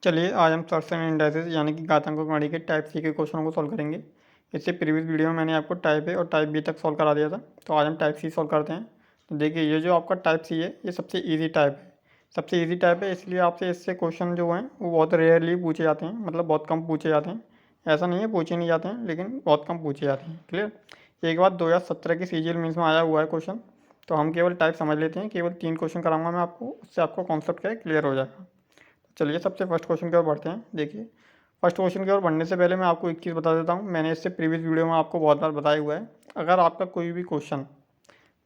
चलिए आज हम सर्सन इंडाइसेस यानी कि घातांकों की प्रणाली के टाइप सी के क्वेश्चनों को सॉल्व करेंगे। इससे प्रीवियस वीडियो में मैंने आपको टाइप ए और टाइप बी तक सॉल्व करा दिया था, तो आज हम टाइप सी सॉल्व करते हैं। तो देखिए ये जो आपका टाइप सी है ये सबसे इजी टाइप है। सबसे इजी टाइप है इसलिए आपसे इससे क्वेश्चन जो हैं वो बहुत रेयरली पूछे जाते हैं, मतलब बहुत कम पूछे जाते हैं। ऐसा नहीं है पूछे नहीं जाते हैं, लेकिन बहुत कम पूछे जाते हैं। क्लियर। एक बात 2017 की सीजीएल मीन्स में आया हुआ है क्वेश्चन, तो हम केवल टाइप समझ लेते हैं। केवल 3 क्वेश्चन कराऊंगा मैं आपको, उससे आपको कॉन्सेप्ट क्या है क्लियर हो जाएगा। चलिए सबसे फर्स्ट क्वेश्चन की ओर बढ़ते हैं। देखिए फर्स्ट क्वेश्चन की ओर बढ़ने से पहले मैं आपको एक चीज़ बता देता हूँ, मैंने इससे प्रीवियस वीडियो में आपको बहुत बार बताया हुआ है। अगर आपका कोई भी क्वेश्चन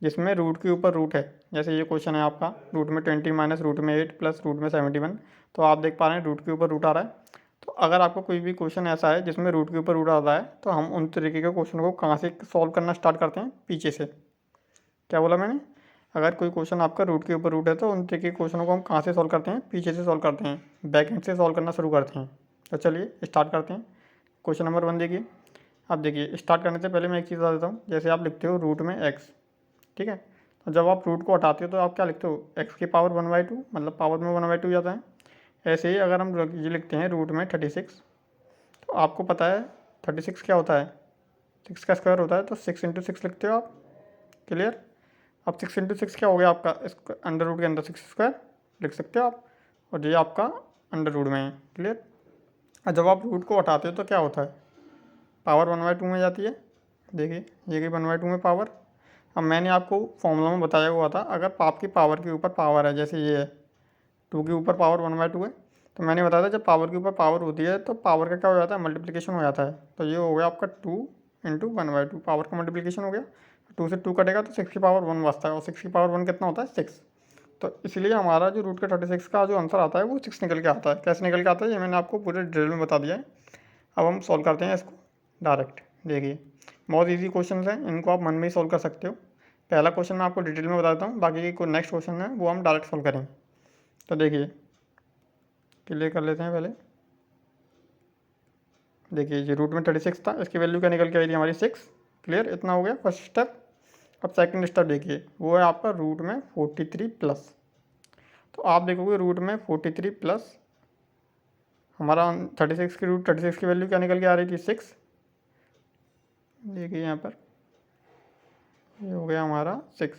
जिसमें रूट के ऊपर रूट है, जैसे ये क्वेश्चन है आपका रूट में 20 माइनस रूट में 8 प्लस रूट में 71, तो आप देख पा रहे हैं रूट के ऊपर रूट आ रहा है। तो अगर आपका कोई भी क्वेश्चन ऐसा है जिसमें रूट के ऊपर रूट आता है, तो हम उन तरीके के क्वेश्चन को कहाँ से सॉल्व करना स्टार्ट करते हैं, पीछे से। क्या बोला मैंने? अगर कोई क्वेश्चन आपका रूट के ऊपर रूट है तो उन तरीके के क्वेश्चनों को हम कहाँ से सॉल्व करते हैं, पीछे से सॉल्व करते हैं, बैक एंड से सॉल्व करना शुरू करते हैं। तो चलिए स्टार्ट करते हैं। क्वेश्चन नंबर 1 देखिए। अब देखिए स्टार्ट करने से पहले मैं एक चीज़ बता देता हूँ। जैसे आप लिखते हो रूट में एक्स, ठीक है, तो जब आप रूट को हटाते हो तो आप क्या लिखते हो, एक्स की पावर 1/2, मतलब पावर में 1/2 जाता है। ऐसे ही अगर हम ये लिखते हैं रूट में 36, तो आपको पता है 36 क्या होता है, 6 का स्क्वायर होता है, तो 6 × 6 लिखते हो आप। क्लियर। अब 6 × 6 क्या हो गया आपका, इसको अंडर रूट के अंदर 6² लिख सकते हो आप, और ये आपका अंडर रूट में है। क्लियर। और जब आप रूट को हटाते हो तो क्या होता है, पावर 1/2 में जाती है। देखिए ये गई 1/2 में पावर। अब मैंने आपको फॉर्मूला में बताया हुआ था, अगर आपकी पावर के ऊपर पावर है, जैसे ये है 2 के ऊपर पावर 1/2 है, तो मैंने बताया था जब पावर के ऊपर पावर होती है तो पावर का क्या हो जाता है, मल्टीप्लिकेशन हो जाता है। तो ये हो गया आपका 2 × 1/2, पावर का मल्टीप्लिकेशन हो गया। 2 से 2 कटेगा तो 6 की पावर 1 बचता है, और 6 की पावर 1 कितना होता है, 6। तो इसलिए हमारा जो रूट का 36 का जो आंसर आता है वो 6 निकल के आता है। कैसे निकल के आता है ये मैंने आपको पूरे डिटेल में बता दिया है। अब हम सॉल्व करते हैं इसको डायरेक्ट। देखिए बहुत ईजी क्वेश्चन हैं, इनको आप मन में ही सॉल्व कर सकते हो। पहला क्वेश्चन मैं आपको डिटेल में बता देता हूँ, बाकी के नेक्स्ट क्वेश्चन है वो हम डायरेक्ट सॉल्व करेंगे। तो देखिए क्लियर कर लेते हैं पहले। देखिए ये रूट में 36 था, इसकी वैल्यू क्या निकल के आई थी हमारी 6। क्लियर, इतना हो गया फर्स्ट स्टेप। अब सेकंड स्टेप देखिए, वो है आपका रूट में 43 प्लस। तो आप देखोगे रूट में 43 प्लस हमारा 36 की रूट 36 की वैल्यू क्या निकल के आ रही थी, 6। देखिए यहाँ पर ये हो गया हमारा 6।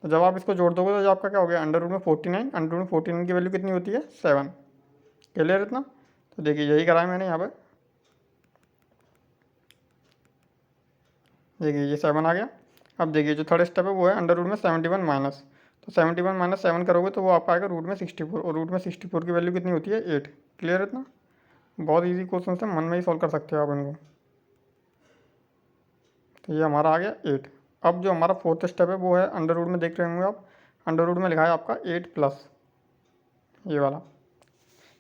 तो जब आप इसको जोड़ दोगे तो आपका क्या हो गया, अंडर रूट में 49, अंडर रूट में 49 की वैल्यू कितनी होती है, 7। क्लियर इतना। तो देखिए यही करा है मैंने यहाँ पर। देखिए ये 7 आ गया। अब देखिए जो थर्ड स्टेप है वो है अंडर रूट में 71 माइनस। तो 71 माइनस 7 करोगे तो वो आपका आएगा रूट में 64, और रूट में 64 की वैल्यू कितनी होती है, 8। क्लियर इतना। बहुत ईजी क्वेश्चन है, मन में ही सॉल्व कर सकते हो आप इनको। तो ये हमारा आ गया 8। अब जो हमारा फोर्थ स्टेप है वो है अंडर रूट में, देख रहे होंगे आप, अंडर रूट में लिखा है आपका 8 प्लस, ये वाला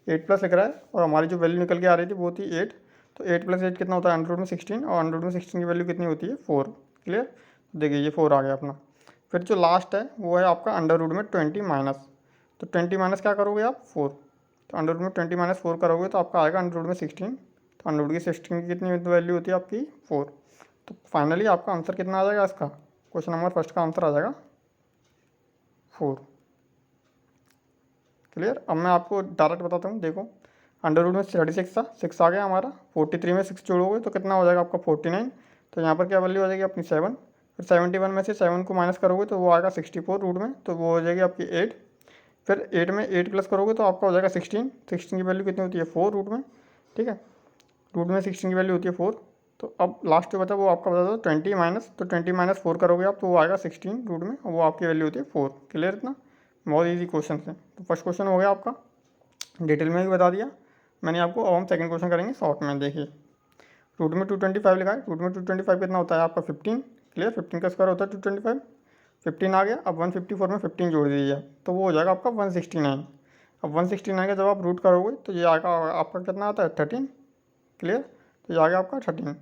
8 प्लस लिख रहा है, और हमारी जो वैल्यू निकल के आ रही थी वो थी 8। तो 8 + 8 कितना होता है, अंडर रूट में 16, और अंडर रूट में 16 की वैल्यू कितनी होती है, 4। क्लियर। देखिए ये 4 आ गया अपना। फिर जो लास्ट है वो है आपका अंडर रूट में 20 माइनस। तो 20 माइनस क्या करोगे आप, 4। तो अंडर रूट में 20 माइनस 4 करोगे तो आपका आएगा अंडर रूट में 16। तो अंडर रूट की 16 की कितनी वैल्यू होती है आपकी, 4। तो फाइनली आपका आंसर कितना आ जाएगा इसका, क्वेश्चन नंबर फर्स्ट का आंसर आ जाएगा 4। क्लियर। अब मैं आपको डायरेक्ट बताता हूँ। देखो अंडर रूट में 36 था, 6 आ गया हमारा, 43 में 6 जोड़ोगे तो कितना हो जाएगा आपका 49। तो यहाँ पर क्या वैल्यू आ जाएगी अपनी 7। फिर 71 में से 7 को माइनस करोगे तो वो आएगा 64 रूट में, तो वो हो जाएगी आपकी 8। फिर 8 में 8 प्लस करोगे तो आपका हो जाएगा 16। 16 की वैल्यू कितनी होती है, 4 रूट में। ठीक है, रूट में 16 की वैल्यू होती है 4। तो अब लास्ट जो बचा वो आपका बता दो 20 माइनस, तो 20 माइनस 4 करोगे आप तो वो आएगा 16 रूट में, और वो आपकी वैल्यू होती है 4। क्लियर इतना। बहुत ईजी क्वेश्चन है। तो फर्स्ट क्वेश्चन हो गया आपका, डिटेल में भी बता दिया मैंने आपको। अब हम सेकंड क्वेश्चन करेंगे शॉर्ट में। देखिए रूट में 225 लिखा है, रूट में 225 कितना होता है आपका 15। क्लियर, 15 का स्क्वायर होता है 225। 15 आ गया। अब 154 में 15 जोड़ दीजिए तो वो हो जाएगा आपका 169। अब 169 का जब आप रूट करोगे तो ये आएगा आपका कितना आता है, 13। क्लियर, तो ये आ गया आपका 13।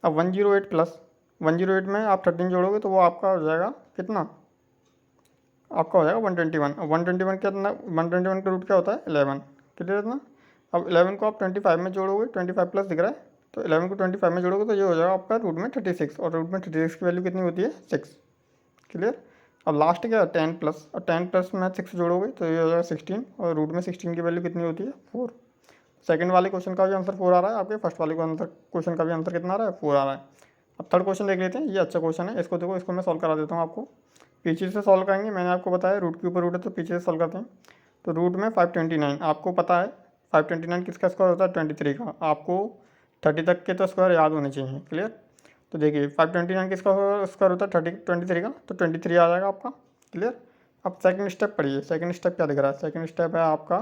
अब 108 प्लस 108 में आप 13 जोड़ोगे तो वो आपका हो जाएगा कितना, आपका हो जाएगा 121। अब 121 कितना, 121 का रूट क्या होता है, 11। क्लियर इतना। अब 11 को आप 25 में जोड़ोगे, 25 प्लस दिख रहा है, तो 11 को 25 में जोड़ोगे तो ये हो जाएगा आपका रूट में 36, और रूट में 36 की वैल्यू कितनी होती है, 6। क्लियर। अब लास्ट क्या है 10 प्लस, और 10 प्लस में 6 जोड़ोगे तो ये हो जाएगा 16, और रूट में 16 की वैल्यू कितनी होती है, 4। सेकंड वाले क्वेश्चन का भी आंसर 4 आ रहा है, आपके फर्स्ट वाले क्वेश्चन का भी आंसर कितना आ रहा है, 4 आ रहा है। अब थर्ड क्वेश्चन देख लेते हैं, ये अच्छा क्वेश्चन है, इसको देखो, इसको मैं सॉल्व करा देता हूँ आपको। पीछे से सॉल्व करेंगे, मैंने आपको बताया रूट के ऊपर रूट है तो पीछे से सॉल्व करते हैं। तो रूट में 529, आपको पता है 529 किसका स्क्वायर होता है, 23 का। आपको 30 तक के तो स्क्वायर याद होने चाहिए, क्लियर। तो देखिए 529 किसका स्क्वायर होता है, 23 का, तो 23 आ जाएगा आपका, क्लियर। अब सेकंड स्टेप पढ़िए, सेकंड स्टेप क्या दिख रहा है, सेकंड स्टेप है आपका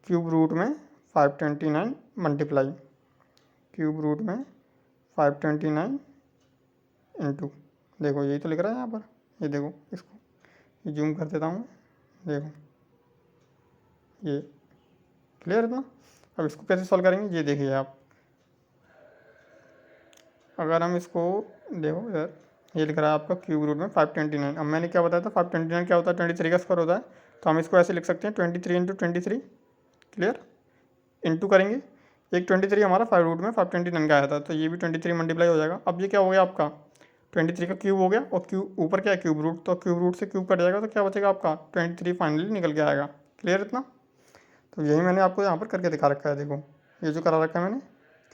क्यूब रूट में 529 मल्टीप्लाई, क्यूब रूट में 529 इंटू, देखो यही तो लिख रहा है यहाँ पर, ये देखो, इसको ये जूम कर देता हूँ, देखो ये, क्लियर है ना। अब इसको कैसे सॉल्व करेंगे, ये देखिए आप, अगर हम इसको देखो इधर, ये लिख रहा है आपका क्यूब रूट में 529। अब मैंने क्या बताया था, 529 क्या होता है, 23 का स्क्वायर होता है। तो हम इसको ऐसे लिख सकते हैं 23 इंटू 23, क्लियर, इंटू करेंगे, एक 23 हमारा 5 रूट में 529 का आया था, तो ये भी 23 मल्टीप्लाई हो जाएगा। अब ये क्या हो गया आपका 23 का क्यूब हो गया, और क्यूब ऊपर क्या है क्यूब रूट, तो क्यूब रूट से क्यूब कट जाएगा, तो क्या बचेगा आपका 23 फाइनली निकल के आएगा, क्लियर इतना। तो यही मैंने आपको यहाँ पर करके दिखा रखा है, देखो ये जो करा रखा है मैंने,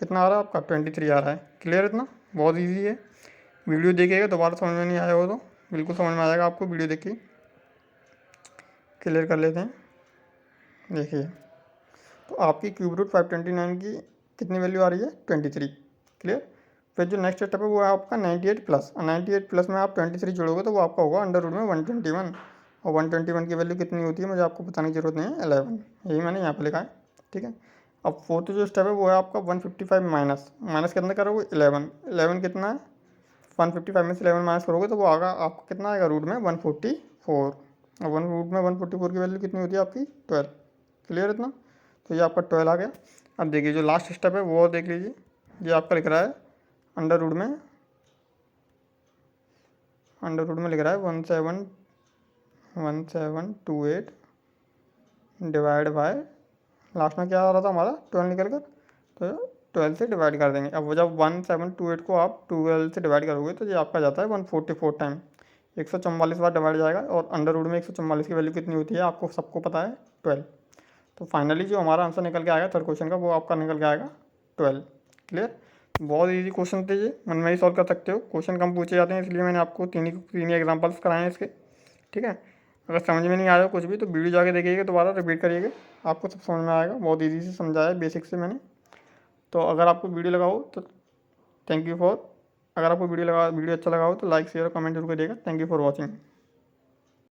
कितना आ रहा है आपका 23 आ रहा है, क्लियर इतना, बहुत ईजी है। वीडियो देखिएगा, दोबारा समझ में नहीं आया हो तो बिल्कुल समझ में आ जाएगा आपको, वीडियो देखिए, क्लियर कर लेते हैं। देखिए तो आपकी क्यूब रूट 529 की कितनी वैल्यू आ रही है, 23, क्लियर। फिर जो नेक्स्ट स्टेप है वो है आपका 98 प्लस, और 98 प्लस में आप 23 जोड़ोगे तो वो आपका होगा अंडर रूट में 121, और 121 की वैल्यू कितनी होती है मुझे आपको बताने की जरूरत नहीं है, 11, यही मैंने यहाँ पर लिखा है, ठीक है। अब फोर्थ जो स्टेप है वो है आपका 155 माइनस, माइनस कितना करोगे 11, 11 कितना है 155 में से 11 माइनस करोगे तो वो आएगा आपको कितना आएगा रूट में 144, और वन रूट में 144 की वैल्यू कितनी होती है आपकी 12, क्लियर इतना। तो ये आपका 12 आ गया। अब देखिए जो लास्ट स्टेप है वो देख लीजिए, ये आपका लिख रहा है अंडर रूट में, अंडर रूट में लिख रहा है 1728 डिवाइड बाय, लास्ट में क्या आ रहा था हमारा 12 निकल कर, तो 12 से डिवाइड कर देंगे। अब वो जब 1728 को आप 12 से डिवाइड करोगे तो ये आपका जाता है 144 टाइम, 144 बार डिवाइड जाएगा, और अंडर रूट में 144 की वैल्यू कितनी होती है आपको सबको पता है 12। तो फाइनली जो हमारा आंसर निकल के आएगा थर्ड क्वेश्चन का वो आपका निकल के आएगा 12, क्लियर। बहुत इजी क्वेश्चन थे ये, मन में ही सॉल्व कर सकते हो, क्वेश्चन कम पूछे जाते हैं इसलिए मैंने आपको तीन ही एग्जाम्पल्स कराए हैं इसके, ठीक है। अगर समझ में नहीं आया कुछ भी तो वीडियो जाके देखिएगा, दोबारा रिपीट करिएगा, आपको सब समझ में आएगा, बहुत ईजी से समझाया है बेसिक से मैंने। तो अगर आपको वीडियो लगा हो तो थैंक यू फॉर, अगर आपको वीडियो अच्छा लगा हो तो लाइक शेयर और कमेंट जरूर करिएगा। Thank you for watching.